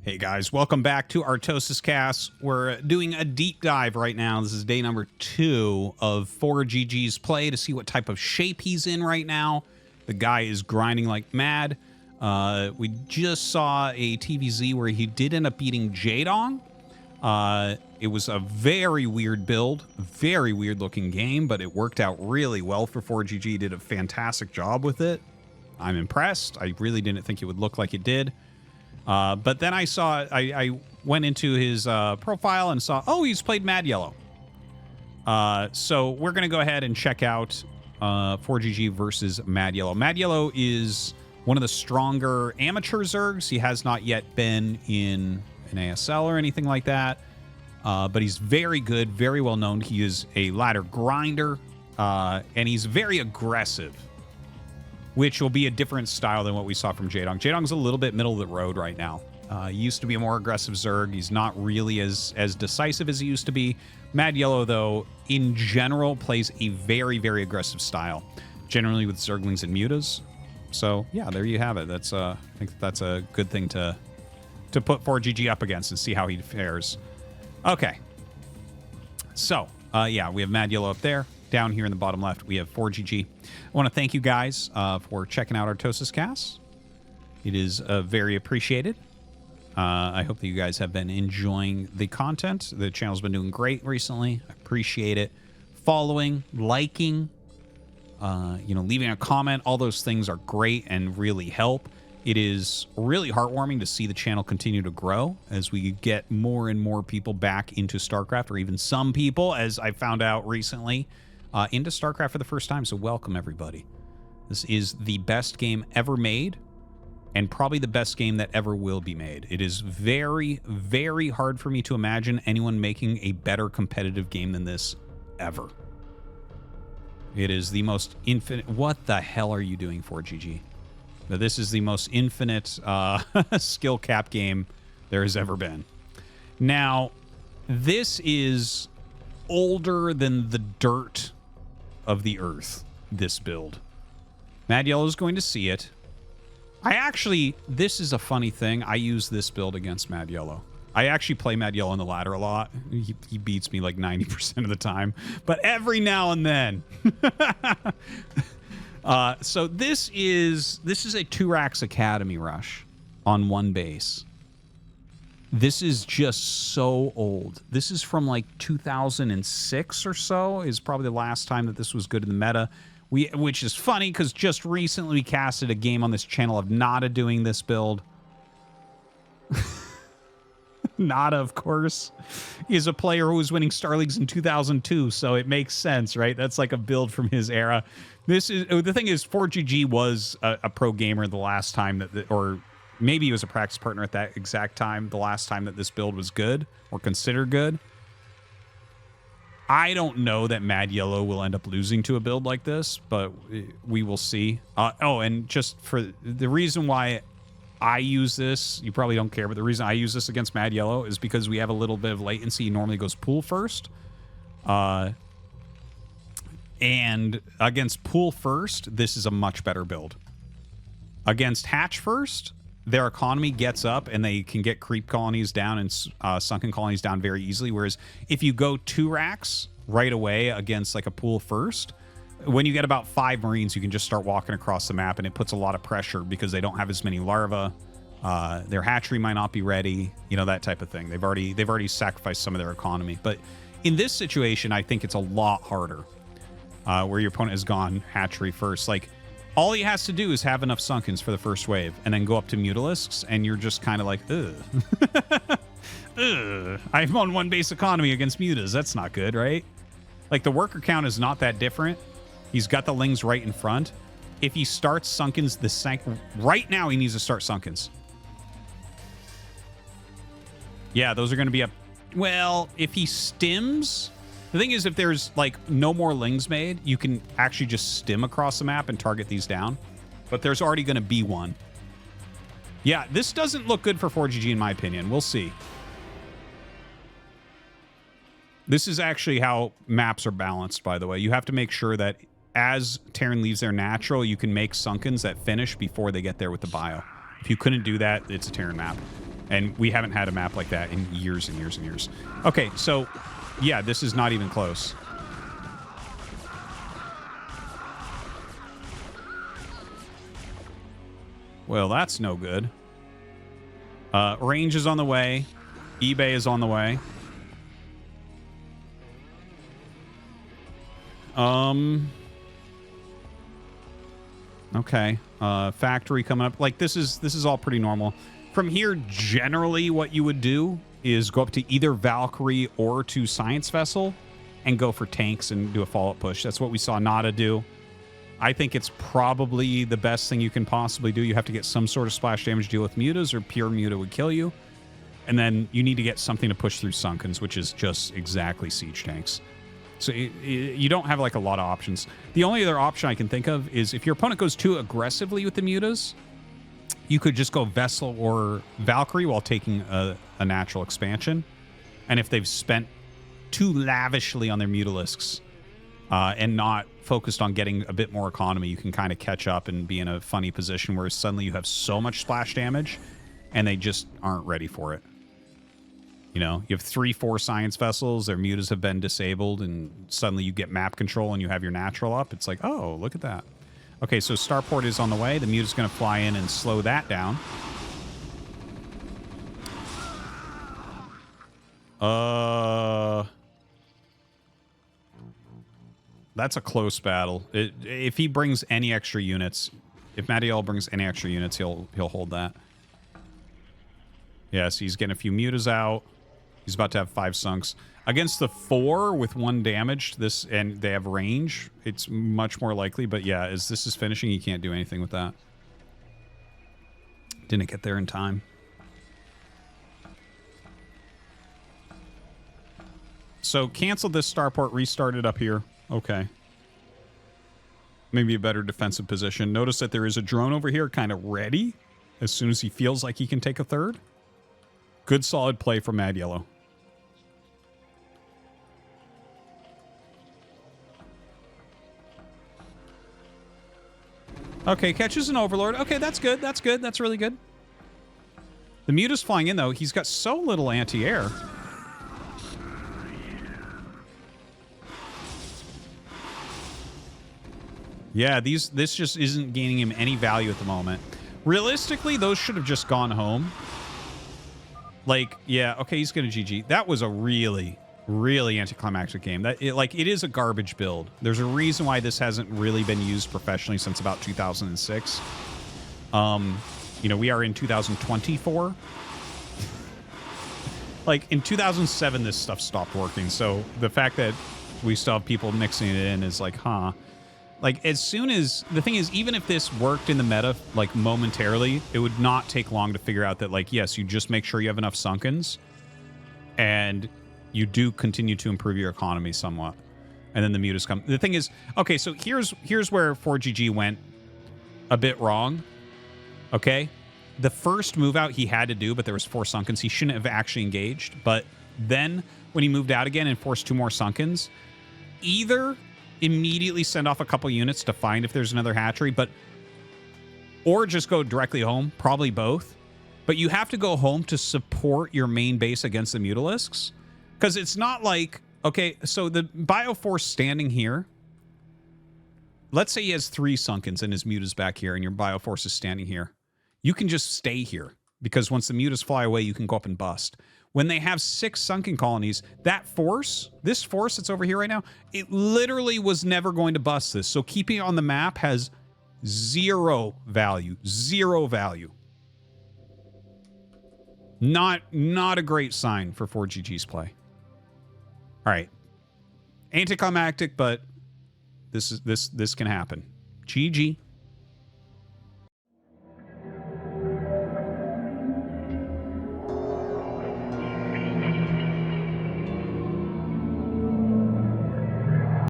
Hey guys, welcome back to ArtosisCasts. We're doing a deep dive right now. This is day number 2 of ForGG's play to see what type of shape he's in right now. The guy is grinding like mad. We just saw a TVZ where he did end up beating Radeon. It was a very weird build, very weird looking game, but it worked out really well for ForGG. He did a fantastic job with it. I'm impressed. I really didn't think it would look like it did. But then I went into his profile and saw, oh, he's played MadYellow. So we're going to go ahead and check out ForGG versus MadYellow. MadYellow is one of the stronger amateur Zergs. He has not yet been in an ASL or anything like that. But he's very good, very well known. He is a ladder grinder, and he's very aggressive, which will be a different style than what we saw from Radeon. Radeon's a little bit middle of the road right now. He used to be a more aggressive Zerg. He's not really as decisive as he used to be. MadYellow, though, in general, plays a very, very aggressive style, generally with Zerglings and Mutas. So, yeah, there you have it. That's I think that's a good thing to put ForGG up against and see how he fares. Okay. So, yeah, we have MadYellow up there. Down here in the bottom left, we have ForGG. I want to thank you guys for checking out ArtosisCasts. It is very appreciated. I hope that you guys have been enjoying the content. The channel's been doing great recently. I appreciate it. Following, liking, leaving a comment. All those things are great and really help. It is really heartwarming to see the channel continue to grow as we get more and more people back into StarCraft, or even some people, as I found out recently, into StarCraft for the first time. So welcome, everybody. This is the best game ever made, and probably the best game that ever will be made. It is very, very hard for me to imagine anyone making a better competitive game than this ever. It is the most infinite... What the hell are you doing, ForGG? This is the most infinite skill cap game there has ever been. Now, this is older than the dirt of the earth, this build. MadYellow is going to see it. This is a funny thing. I use this build against MadYellow. I actually play MadYellow on the ladder a lot. He beats me like 90% of the time, but every now and then. So this is a 2-Rax Academy rush on one base. This is just so old. This is from like 2006 or so is probably the last time that this was good in the meta. Which is funny because just recently we casted a game on this channel of Nada doing this build. Nada, of course, is a player who was winning Star Leagues in 2002, so it makes sense, right? That's like a build from his era. The thing is, ForGG was a pro gamer the last time or maybe he was a practice partner at that exact time, the last time that this build was good or considered good. I don't know that MadYellow will end up losing to a build like this, but we will see. And just for the reason why I use this, you probably don't care, but the reason I use this against MadYellow is because we have a little bit of latency. He normally goes pool first. And against pool first, this is a much better build. Against hatch first, their economy gets up and they can get creep colonies down and sunken colonies down very easily. Whereas if you go 2-Rax right away against like a pool first, when you get about 5 Marines, you can just start walking across the map, and it puts a lot of pressure because they don't have as many larvae. Their hatchery might not be ready, that type of thing. They've already sacrificed some of their economy. But in this situation, I think it's a lot harder, where your opponent has gone hatchery first. Like, all he has to do is have enough Sunkens for the first wave and then go up to Mutalisks, and you're just kind of like, ugh. Ugh. I'm on 1 base economy against Mutas. That's not good, right? Like, the worker count is not that different. He's got the Lings right in front. If he starts Sunkens, right now he needs to start Sunkens. Yeah, those are going to be up. Well, if he stims... The thing is, if there's, like, no more Lings made, you can actually just stim across the map and target these down. But there's already going to be one. Yeah, this doesn't look good for ForGG, in my opinion. We'll see. This is actually how maps are balanced, by the way. You have to make sure that as Terran leaves their natural, you can make Sunkens that finish before they get there with the bio. If you couldn't do that, it's a Terran map. And we haven't had a map like that in years and years and years. Okay, so, yeah, this is not even close. Well, that's no good. Range is on the way. eBay is on the way. Okay. Factory coming up. Like, this is all pretty normal. From here, generally what you would do is go up to either Valkyrie or to Science Vessel and go for tanks and do a follow-up push. That's what we saw Nada do. I think it's probably the best thing you can possibly do. You have to get some sort of splash damage deal with mutas, or pure muta would kill you. And then you need to get something to push through Sunkens, which is just exactly siege tanks. So you don't have like a lot of options. The only other option I can think of is if your opponent goes too aggressively with the mutas, you could just go Vessel or Valkyrie while taking a natural expansion. And if they've spent too lavishly on their Mutalisks and not focused on getting a bit more economy, you can kind of catch up and be in a funny position where suddenly you have so much splash damage and they just aren't ready for it. You know, you have 3-4 Science Vessels, their mutas have been disabled, and suddenly you get map control and you have your natural up. It's like, oh, look at that. Okay, so Starport is on the way. The muta's going to fly in and slow that down. That's a close battle. If he brings any extra units, if MadYellow brings any extra units, he'll hold that. Yes, he's getting a few mutas out. He's about to have 5 sunks. Against the 4 with 1 damage, and they have range, it's much more likely. But yeah, as this is finishing, you can't do anything with that. Didn't get there in time. So canceled this starport, restarted up here. Okay. Maybe a better defensive position. Notice that there is a drone over here kind of ready as soon as he feels like he can take a third. Good solid play from MadYellow. Okay, catches an Overlord. Okay, that's good. That's good. That's really good. The muta's flying in, though. He's got so little anti-air. Yeah, this just isn't gaining him any value at the moment. Realistically, those should have just gone home. Like, yeah, okay, he's going to GG. That was a really, really anticlimactic game. It is a garbage build. There's a reason why this hasn't really been used professionally since about 2006. You know, we are in 2024. Like, in 2007, this stuff stopped working. So the fact that we still have people mixing it in is like, huh. Like, as soon as... The thing is, even if this worked in the meta, like, momentarily, it would not take long to figure out that, like, yes, you just make sure you have enough Sunkens, and you do continue to improve your economy somewhat. And then the mutas come. The thing is... Okay, so here's where ForGG went a bit wrong. Okay? The first move out he had to do, but there was 4 Sunkens. He shouldn't have actually engaged. But then, when he moved out again and forced 2 more Sunkens, either... immediately send off a couple units to find if there's another hatchery, or just go directly home, probably both. But you have to go home to support your main base against the Mutalisks, because it's not like, okay, so the Bioforce standing here, let's say he has 3 Sunkens and his Muta's back here and your Bioforce is standing here. You can just stay here, because once the Mutas fly away, you can go up and bust. When they have 6 sunken colonies, that force, this force that's over here right now, it literally was never going to bust this. So keeping it on the map has 0 value. 0 value. Not a great sign for ForGG's play. All right. Anticlimactic, but this can happen. GG.